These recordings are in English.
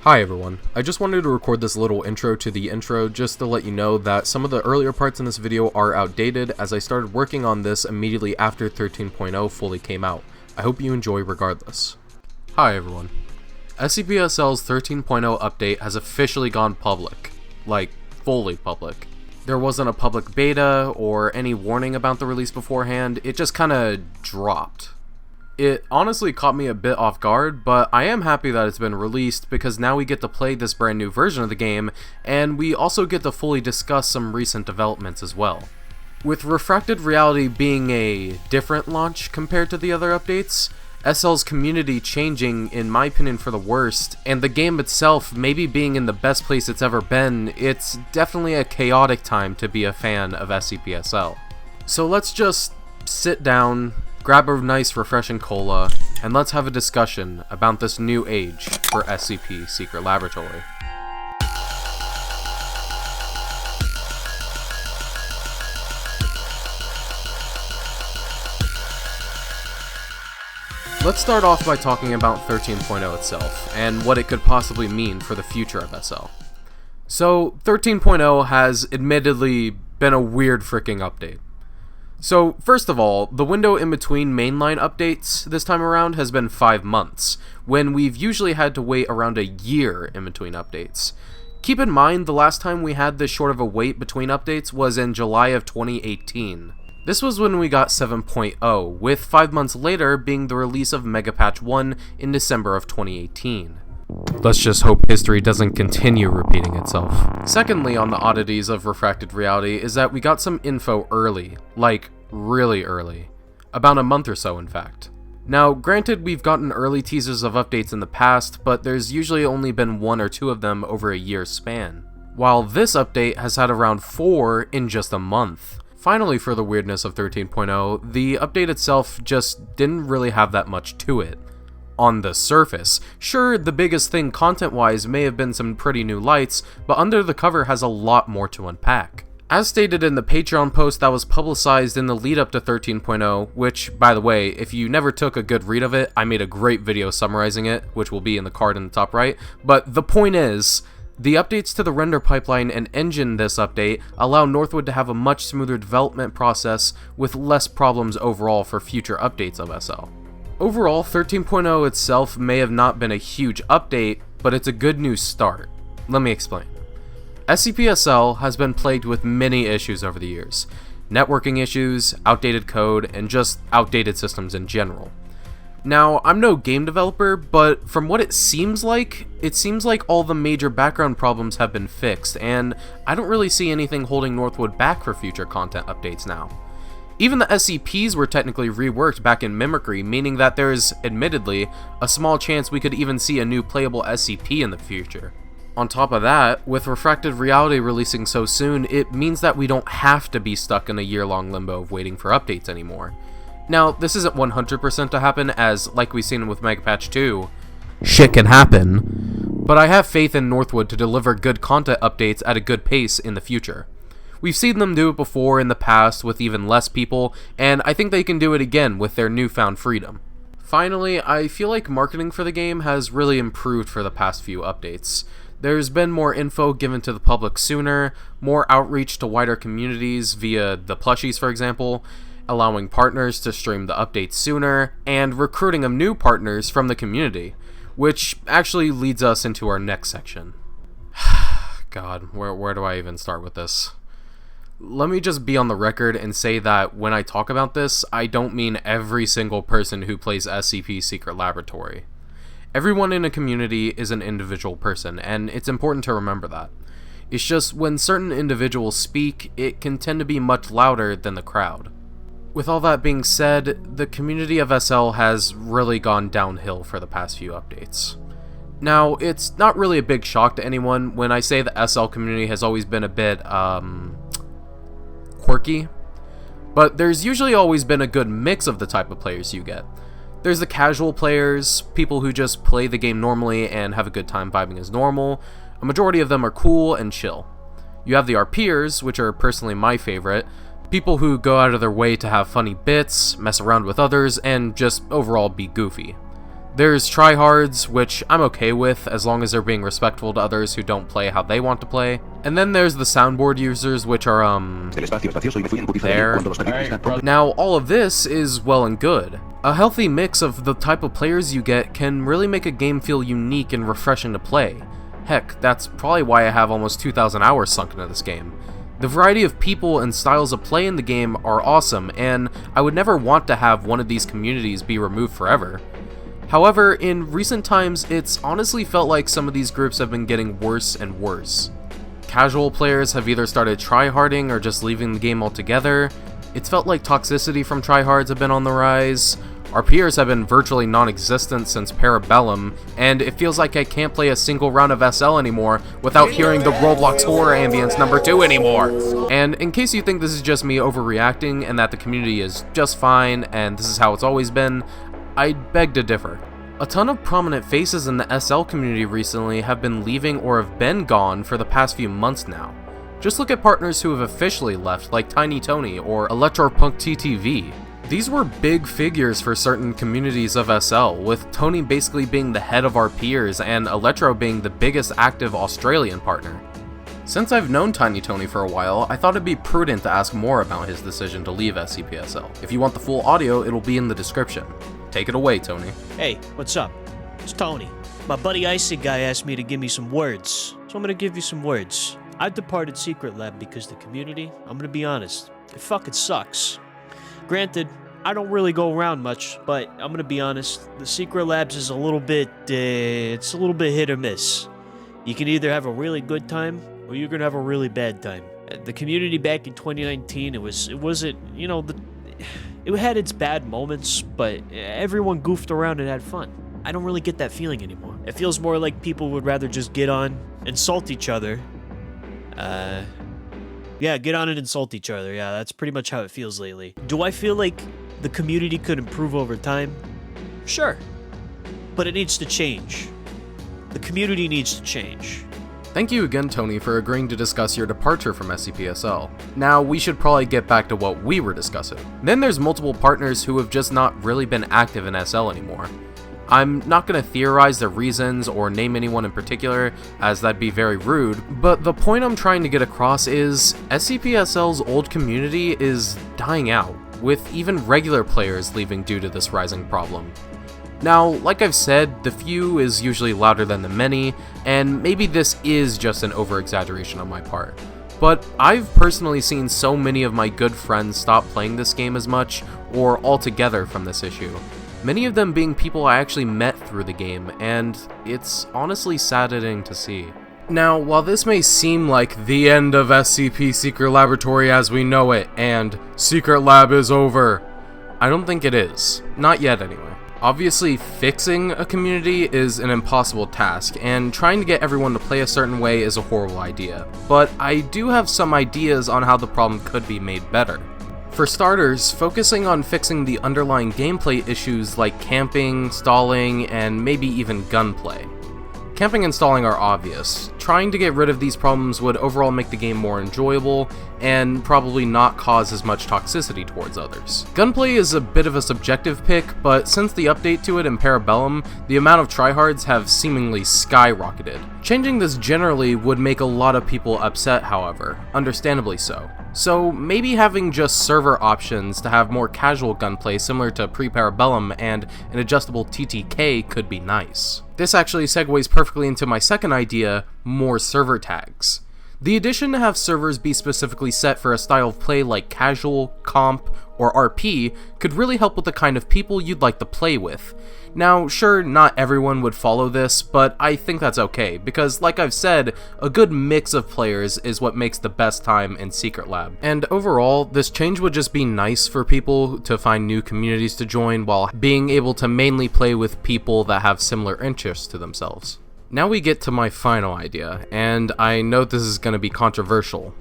Hi everyone, I just wanted to record this little intro to the intro just to let you know that some of the earlier parts in this video are outdated as I started working on this immediately after 13.0 fully came out. I hope you enjoy regardless. Hi everyone. SCP-SL's 13.0 update has officially gone public. Like, fully public. There wasn't a public beta or any warning about the release beforehand, it just kinda dropped. It honestly caught me a bit off guard, but I am happy that it's been released because now we get to play this brand new version of the game, and we also get to fully discuss some recent developments as well. With Refracted Reality being a different launch compared to the other updates, SL's community changing in my opinion for the worst, and the game itself maybe being in the best place it's ever been, it's definitely a chaotic time to be a fan of SCP-SL. So let's just sit down, grab a nice refreshing cola, and let's have a discussion about this new age for SCP Secret Laboratory. Let's start off by talking about 13.0 itself, and what it could possibly mean for the future of SL. So, 13.0 has admittedly been a weird freaking update. So, first of all, the window in between mainline updates this time around has been 5 months, when we've usually had to wait around a year in between updates. Keep in mind, the last time we had this short of a wait between updates was in July of 2018. This was when we got 7.0, with 5 months later being the release of Mega Patch 1 in December of 2018. Let's just hope history doesn't continue repeating itself. Secondly, on the oddities of Refracted Reality is that we got some info early, like really early. About a month or so, in fact. Now, granted, we've gotten early teasers of updates in the past, but there's usually only been 1 or 2 of them over a year's span. While this update has had around 4 in just a month. Finally, for the weirdness of 13.0, the update itself just didn't really have that much to it. On the surface, sure, the biggest thing content-wise may have been some pretty new lights, but under the cover has a lot more to unpack. As stated in the Patreon post that was publicized in the lead-up to 13.0, which, by the way, if you never took a good read of it, I made a great video summarizing it, which will be in the card in the top right, but the point is, the updates to the render pipeline and engine this update allow Northwood to have a much smoother development process with less problems overall for future updates of SL. Overall, 13.0 itself may have not been a huge update, but it's a good new start. Let me explain. SCP-SL has been plagued with many issues over the years. Networking issues, outdated code, and just outdated systems in general. Now, I'm no game developer, but from what it seems like all the major background problems have been fixed, and I don't really see anything holding Northwood back for future content updates now. Even the SCPs were technically reworked back in Mimicry, meaning that there's, admittedly, a small chance we could even see a new playable SCP in the future. On top of that, with Refracted Reality releasing so soon, it means that we don't have to be stuck in a year-long limbo of waiting for updates anymore. Now, this isn't 100% to happen, as, like we've seen with Mega Patch 2, shit can happen, but I have faith in Northwood to deliver good content updates at a good pace in the future. We've seen them do it before in the past with even less people, and I think they can do it again with their newfound freedom. Finally, I feel like marketing for the game has really improved for the past few updates. There's been more info given to the public sooner, more outreach to wider communities via the plushies for example, allowing partners to stream the updates sooner, and recruiting of new partners from the community, which actually leads us into our next section. God, where do I even start with this? Let me just be on the record and say that when I talk about this, I don't mean every single person who plays SCP Secret Laboratory. Everyone in a community is an individual person, and it's important to remember that. It's just when certain individuals speak, it can tend to be much louder than the crowd. With all that being said, the community of SL has really gone downhill for the past few updates. Now, it's not really a big shock to anyone when I say the SL community has always been a bit, quirky, but there's usually always been a good mix of the type of players you get. There's the casual players, people who just play the game normally and have a good time vibing as normal. A majority of them are cool and chill. You have the RPers, which are personally my favorite, people who go out of their way to have funny bits, mess around with others, and just overall be goofy. There's tryhards, which I'm okay with as long as they're being respectful to others who don't play how they want to play. And then there's the soundboard users, which are, there. Now, all of this is well and good. A healthy mix of the type of players you get can really make a game feel unique and refreshing to play. Heck, that's probably why I have almost 2,000 hours sunk into this game. The variety of people and styles of play in the game are awesome, and I would never want to have one of these communities be removed forever. However, in recent times, it's honestly felt like some of these groups have been getting worse and worse. Casual players have either started tryharding or just leaving the game altogether. It's felt like toxicity from tryhards have been on the rise. Our peers have been virtually non-existent since Parabellum, and it feels like I can't play a single round of SL anymore without hearing the Roblox horror ambience #2 anymore. And in case you think this is just me overreacting and that the community is just fine and this is how it's always been, I beg to differ. A ton of prominent faces in the SL community recently have been leaving or have been gone for the past few months now. Just look at partners who have officially left, like Tiny Tony or Electropunk TTV. These were big figures for certain communities of SL, with Tony basically being the head of our peers and Electro being the biggest active Australian partner. Since I've known Tiny Tony for a while, I thought it'd be prudent to ask more about his decision to leave SCPSL. If you want the full audio, it'll be in the description. Take it away, Tony. Hey, what's up? It's Tony. My buddy IceyGuy asked me to give me some words, so I'm gonna give you some words. I departed Secret Lab because the community, I'm gonna be honest, it fucking sucks. Granted, I don't really go around much, but I'm gonna be honest, the Secret Labs is a little bit hit or miss. You can either have a really good time, or you're gonna have a really bad time. The community back in 2019, it had its bad moments, but everyone goofed around and had fun. I don't really get that feeling anymore. It feels more like people would rather just get on, insult each other. Get on and insult each other. Yeah, that's pretty much how it feels lately. Do I feel like the community could improve over time? Sure. But it needs to change. The community needs to change. Thank you again, Tony, for agreeing to discuss your departure from SCPSL. Now, we should probably get back to what we were discussing. Then there's multiple partners who have just not really been active in SL anymore. I'm not going to theorize the reasons or name anyone in particular, as that'd be very rude, but the point I'm trying to get across is SCPSL's old community is dying out, with even regular players leaving due to this rising problem. Now, like I've said, the few is usually louder than the many, and maybe this is just an over-exaggeration on my part. But I've personally seen so many of my good friends stop playing this game as much, or altogether from this issue. Many of them being people I actually met through the game, and it's honestly saddening to see. Now, while this may seem like the end of SCP Secret Laboratory as we know it, and Secret Lab is over, I don't think it is. Not yet, anyway. Obviously, fixing a community is an impossible task, and trying to get everyone to play a certain way is a horrible idea. But I do have some ideas on how the problem could be made better. For starters, focusing on fixing the underlying gameplay issues like camping, stalling, and maybe even gunplay. Camping and stalling are obvious. Trying to get rid of these problems would overall make the game more enjoyable, and probably not cause as much toxicity towards others. Gunplay is a bit of a subjective pick, but since the update to it in Parabellum, the amount of tryhards have seemingly skyrocketed. Changing this generally would make a lot of people upset, however, understandably so. So maybe having just server options to have more casual gunplay similar to pre-Parabellum and an adjustable TTK could be nice. This actually segues perfectly into my second idea, more server tags. The addition to have servers be specifically set for a style of play like casual, comp, or RP could really help with the kind of people you'd like to play with. Now, sure, not everyone would follow this, but I think that's okay, because like I've said, a good mix of players is what makes the best time in Secret Lab. And overall, this change would just be nice for people to find new communities to join while being able to mainly play with people that have similar interests to themselves. Now we get to my final idea, and I know this is going to be controversial.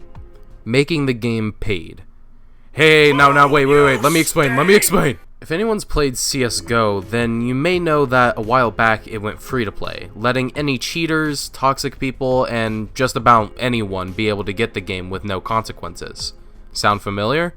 Making the game paid. Hey, now, wait, let me explain. If anyone's played CSGO, then you may know that a while back it went free to play, letting any cheaters, toxic people, and just about anyone be able to get the game with no consequences. Sound familiar?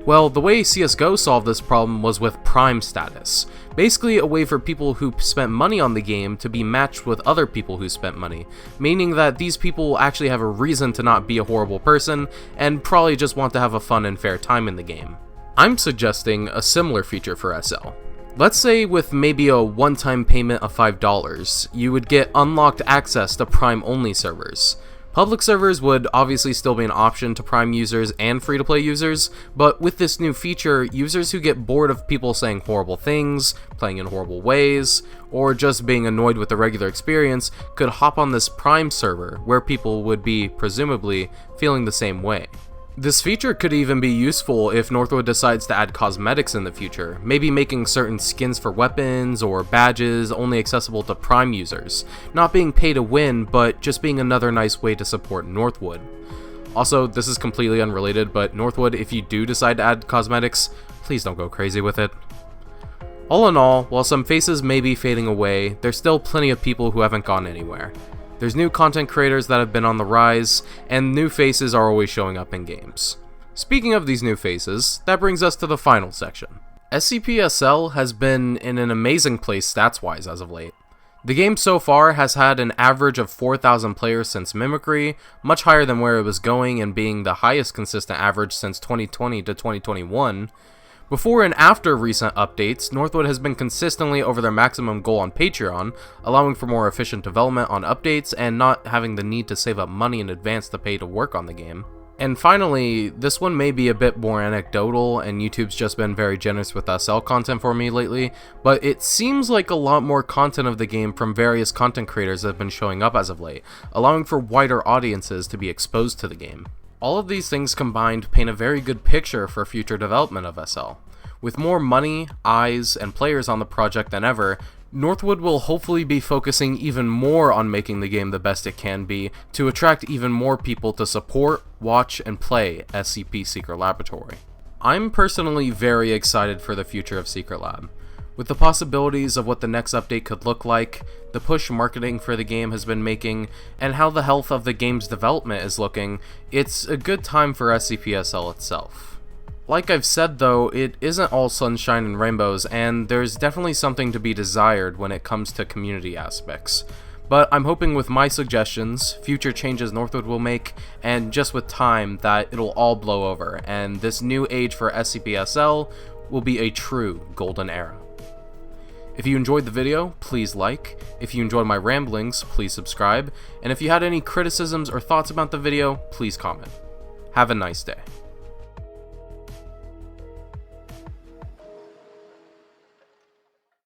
Well, the way CSGO solved this problem was with Prime status. Basically a way for people who spent money on the game to be matched with other people who spent money, meaning that these people actually have a reason to not be a horrible person, and probably just want to have a fun and fair time in the game. I'm suggesting a similar feature for SL. Let's say with maybe a one-time payment of $5, you would get unlocked access to Prime-only servers. Public servers would obviously still be an option to Prime users and free-to-play users, but with this new feature, users who get bored of people saying horrible things, playing in horrible ways, or just being annoyed with the regular experience could hop on this Prime server where people would be, presumably, feeling the same way. This feature could even be useful if Northwood decides to add cosmetics in the future, maybe making certain skins for weapons or badges only accessible to Prime users, not being pay to win, but just being another nice way to support Northwood. Also, this is completely unrelated, but Northwood, if you do decide to add cosmetics, please don't go crazy with it. All in all, while some faces may be fading away, there's still plenty of people who haven't gone anywhere. There's new content creators that have been on the rise, and new faces are always showing up in games. Speaking of these new faces, that brings us to the final section. SCP-SL has been in an amazing place stats-wise as of late. The game so far has had an average of 4,000 players since Mimicry, much higher than where it was going and being the highest consistent average since 2020 to 2021. Before and after recent updates, Northwood has been consistently over their maximum goal on Patreon, allowing for more efficient development on updates and not having the need to save up money in advance to pay to work on the game. And finally, this one may be a bit more anecdotal, and YouTube's just been very generous with SL content for me lately, but it seems like a lot more content of the game from various content creators have been showing up as of late, allowing for wider audiences to be exposed to the game. All of these things combined paint a very good picture for future development of SL. With more money, eyes, and players on the project than ever, Northwood will hopefully be focusing even more on making the game the best it can be to attract even more people to support, watch, and play SCP Secret Laboratory. I'm personally very excited for the future of Secret Lab. With the possibilities of what the next update could look like, the push marketing for the game has been making, and how the health of the game's development is looking, it's a good time for SCP-SL itself. Like I've said though, it isn't all sunshine and rainbows, and there's definitely something to be desired when it comes to community aspects. But I'm hoping with my suggestions, future changes Northwood will make, and just with time that it'll all blow over, and this new age for SCP-SL will be a true golden era. If you enjoyed the video, please like. If you enjoyed my ramblings, please subscribe. And if you had any criticisms or thoughts about the video, please comment. Have a nice day.